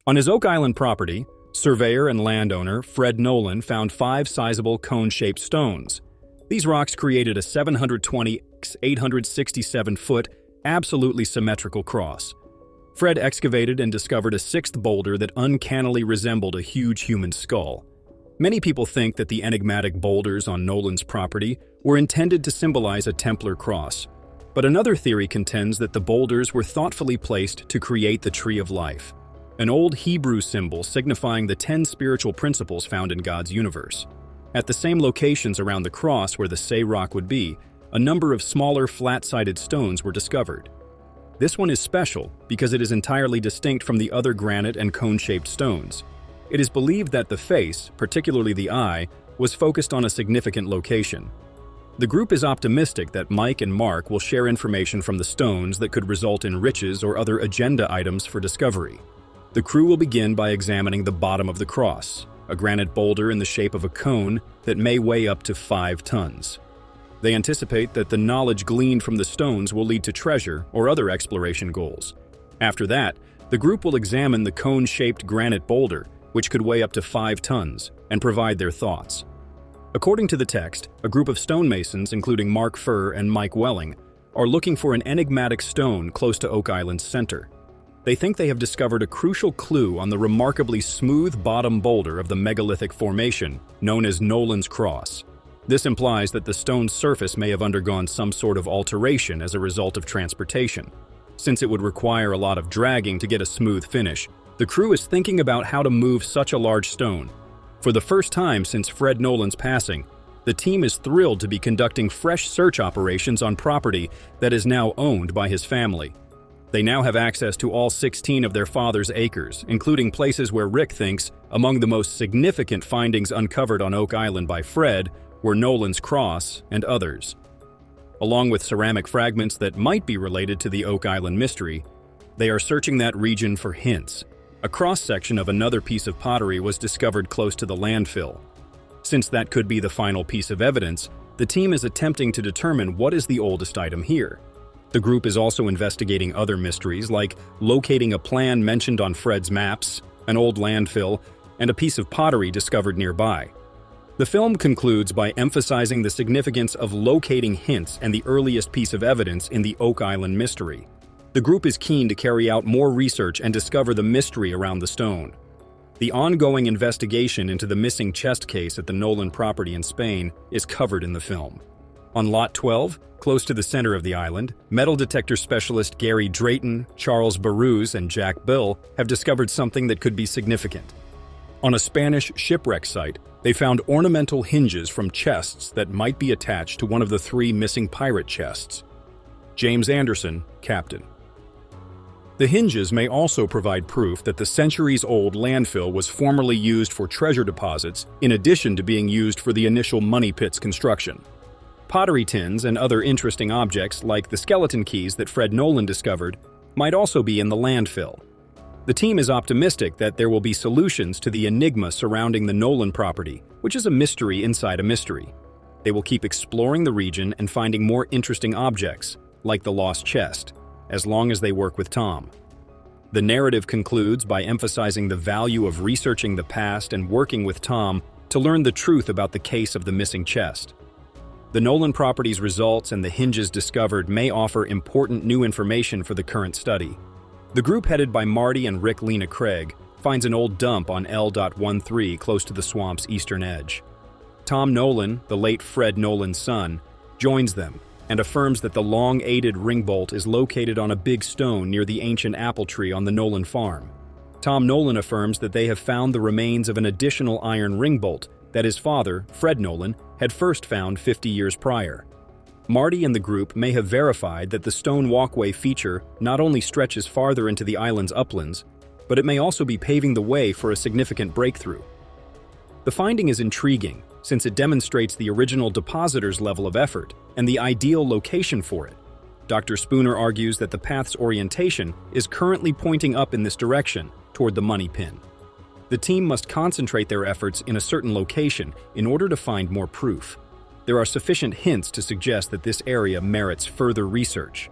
On his Oak Island property, surveyor and landowner Fred Nolan found 5 sizable cone-shaped stones. These rocks created a 720 x 867-foot, absolutely symmetrical cross. Fred excavated and discovered a 6th boulder that uncannily resembled a huge human skull. Many people think that the enigmatic boulders on Nolan's property were intended to symbolize a Templar cross, but another theory contends that the boulders were thoughtfully placed to create the Tree of Life, an old Hebrew symbol signifying the 10 spiritual principles found in God's universe. At the same locations around the cross where the Say rock would be, a number of smaller flat-sided stones were discovered. This one is special because it is entirely distinct from the other granite and cone-shaped stones. It is believed that the face, particularly the eye, was focused on a significant location. The group is optimistic that Mike and Mark will share information from the stones that could result in riches or other agenda items for discovery. The crew will begin by examining the bottom of the cross, a granite boulder in the shape of a cone that may weigh up to 5 tons. They anticipate that the knowledge gleaned from the stones will lead to treasure or other exploration goals. After that, the group will examine the cone-shaped granite boulder, which could weigh up to 5 tons, and provide their thoughts. According to the text, a group of stonemasons, including Mark Furr and Mike Welling, are looking for an enigmatic stone close to Oak Island's center. They think they have discovered a crucial clue on the remarkably smooth bottom boulder of the megalithic formation, known as Nolan's Cross. This implies that the stone's surface may have undergone some sort of alteration as a result of transportation. Since it would require a lot of dragging to get a smooth finish, the crew is thinking about how to move such a large stone. For the first time since Fred Nolan's passing, the team is thrilled to be conducting fresh search operations on property that is now owned by his family. They now have access to all 16 of their father's acres, including places where Rick thinks among the most significant findings uncovered on Oak Island by Fred were Nolan's Cross and others. Along with ceramic fragments that might be related to the Oak Island mystery, they are searching that region for hints. A cross-section of another piece of pottery was discovered close to the landfill. Since that could be the final piece of evidence, the team is attempting to determine what is the oldest item here. The group is also investigating other mysteries, like locating a plan mentioned on Fred's maps, an old landfill, and a piece of pottery discovered nearby. The film concludes by emphasizing the significance of locating hints and the earliest piece of evidence in the Oak Island mystery. The group is keen to carry out more research and discover the mystery around the stone. The ongoing investigation into the missing chest case at the Nolan property in Spain is covered in the film. On Lot 12, close to the center of the island, metal detector specialist Gary Drayton, Charles Baruz, and Jack Bill have discovered something that could be significant. On a Spanish shipwreck site, they found ornamental hinges from chests that might be attached to one of the 3 missing pirate chests. James Anderson, Captain. The hinges may also provide proof that the centuries-old landfill was formerly used for treasure deposits in addition to being used for the initial money pit's construction. Pottery tins and other interesting objects, like the skeleton keys that Fred Nolan discovered, might also be in the landfill. The team is optimistic that there will be solutions to the enigma surrounding the Nolan property, which is a mystery inside a mystery. They will keep exploring the region and finding more interesting objects, like the lost chest, as long as they work with Tom. The narrative concludes by emphasizing the value of researching the past and working with Tom to learn the truth about the case of the missing chest. The Nolan property's results and the hinges discovered may offer important new information for the current study. The group headed by Marty and Rick Lena Craig finds an old dump on L.13 close to the swamp's eastern edge. Tom Nolan, the late Fred Nolan's son, joins them and affirms that the long-aided ring bolt is located on a big stone near the ancient apple tree on the Nolan farm. Tom Nolan affirms that they have found the remains of an additional iron ring bolt that his father, Fred Nolan, had first found 50 years prior. Marty and the group may have verified that the stone walkway feature not only stretches farther into the island's uplands, but it may also be paving the way for a significant breakthrough. The finding is intriguing, since it demonstrates the original depositor's level of effort and the ideal location for it. Dr. Spooner argues that the path's orientation is currently pointing up in this direction, toward the money pin. The team must concentrate their efforts in a certain location in order to find more proof. There are sufficient hints to suggest that this area merits further research.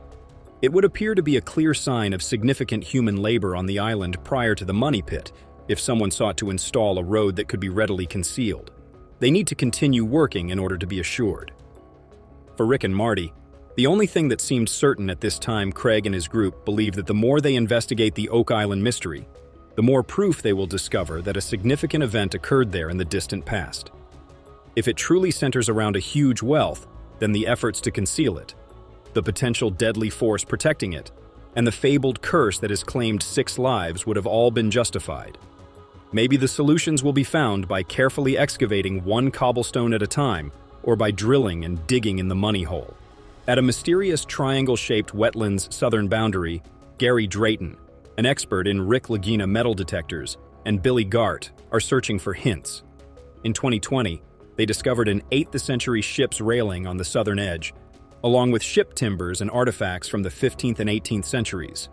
It would appear to be a clear sign of significant human labor on the island prior to the money pit, if someone sought to install a road that could be readily concealed. They need to continue working in order to be assured. For Rick and Marty, the only thing that seemed certain at this time, Craig and his group believe that the more they investigate the Oak Island mystery, the more proof they will discover that a significant event occurred there in the distant past. If it truly centers around a huge wealth, then the efforts to conceal it, the potential deadly force protecting it, and the fabled curse that has claimed 6 lives would have all been justified. Maybe the solutions will be found by carefully excavating one cobblestone at a time, or by drilling and digging in the money hole. At a mysterious triangle-shaped wetlands southern boundary, Gary Drayton, an expert in Lagena metal detectors, and Billy Gart are searching for hints. In 2020, they discovered an 8th century ship's railing on the southern edge, along with ship timbers and artifacts from the 15th and 18th centuries.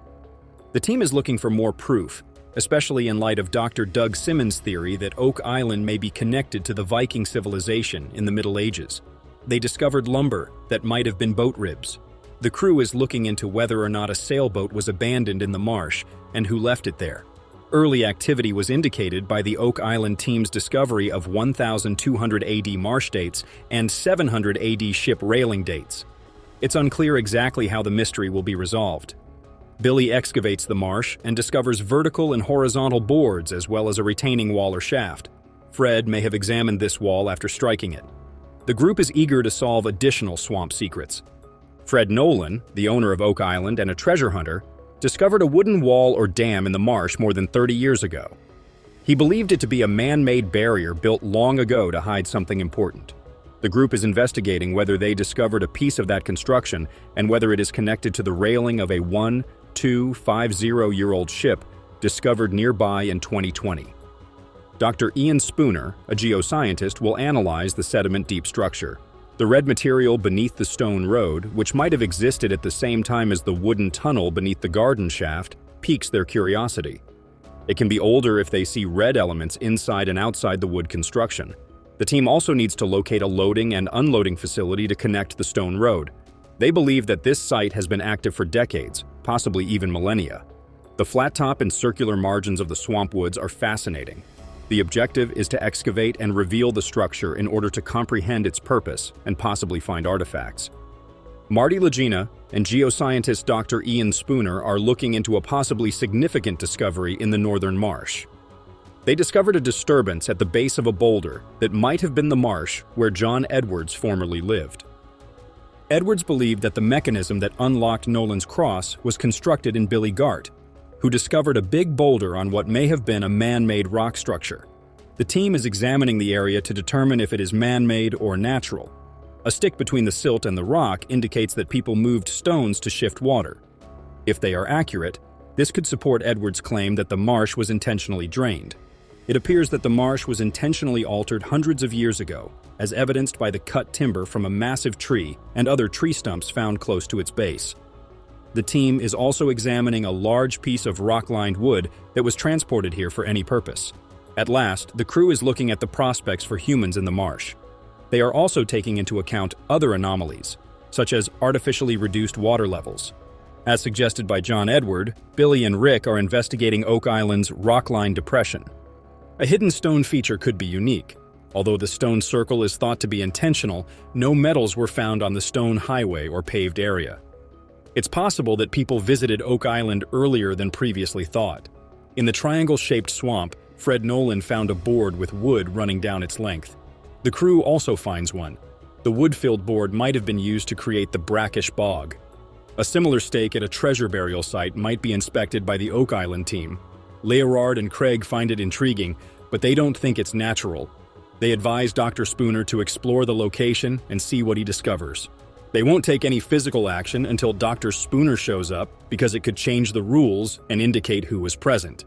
The team is looking for more proof, especially in light of Dr. Doug Simmons' theory that Oak Island may be connected to the Viking civilization in the Middle Ages. They discovered lumber that might have been boat ribs. The crew is looking into whether or not a sailboat was abandoned in the marsh and who left it there. Early activity was indicated by the Oak Island team's discovery of 1200 AD marsh dates and 700 AD ship railing dates. It's unclear exactly how the mystery will be resolved. Billy excavates the marsh and discovers vertical and horizontal boards as well as a retaining wall or shaft. Fred may have examined this wall after striking it. The group is eager to solve additional swamp secrets. Fred Nolan, the owner of Oak Island and a treasure hunter, discovered a wooden wall or dam in the marsh more than 30 years ago. He believed it to be a man-made barrier built long ago to hide something important. The group is investigating whether they discovered a piece of that construction and whether it is connected to the railing of a 1250-year-old ship discovered nearby in 2020. Dr. Ian Spooner, a geoscientist, will analyze the sediment-deep structure. The red material beneath the stone road, which might have existed at the same time as the wooden tunnel beneath the garden shaft, piques their curiosity. It can be older if they see red elements inside and outside the wood construction. The team also needs to locate a loading and unloading facility to connect the stone road. They believe that this site has been active for decades, possibly even millennia. The flat top and circular margins of the swamp woods are fascinating. The objective is to excavate and reveal the structure in order to comprehend its purpose and possibly find artifacts. Marty Lagena and geoscientist Dr. Ian Spooner are looking into a possibly significant discovery in the northern marsh. They discovered a disturbance at the base of a boulder that might have been the marsh where John Edwards formerly lived. Edwards believed that the mechanism that unlocked Nolan's cross was constructed in Billy Gart, who discovered a big boulder on what may have been a man-made rock structure. The team is examining the area to determine if it is man-made or natural. A stick between the silt and the rock indicates that people moved stones to shift water. If they are accurate, this could support Edwards' claim that the marsh was intentionally drained. It appears that the marsh was intentionally altered hundreds of years ago, as evidenced by the cut timber from a massive tree and other tree stumps found close to its base. The team is also examining a large piece of rock-lined wood that was transported here for any purpose. At last, the crew is looking at the prospects for humans in the marsh. They are also taking into account other anomalies, such as artificially reduced water levels. As suggested by John Edward, Billy and Rick are investigating Oak Island's rock-lined depression. A hidden stone feature could be unique. Although the stone circle is thought to be intentional, no metals were found on the stone highway or paved area. It's possible that people visited Oak Island earlier than previously thought. In the triangle-shaped swamp, Fred Nolan found a board with wood running down its length. The crew also finds one. The wood-filled board might have been used to create the brackish bog. A similar stake at a treasure burial site might be inspected by the Oak Island team. Leorard and Craig find it intriguing, but they don't think it's natural. They advise Dr. Spooner to explore the location and see what he discovers. They won't take any physical action until Dr. Spooner shows up because it could change the rules and indicate who was present.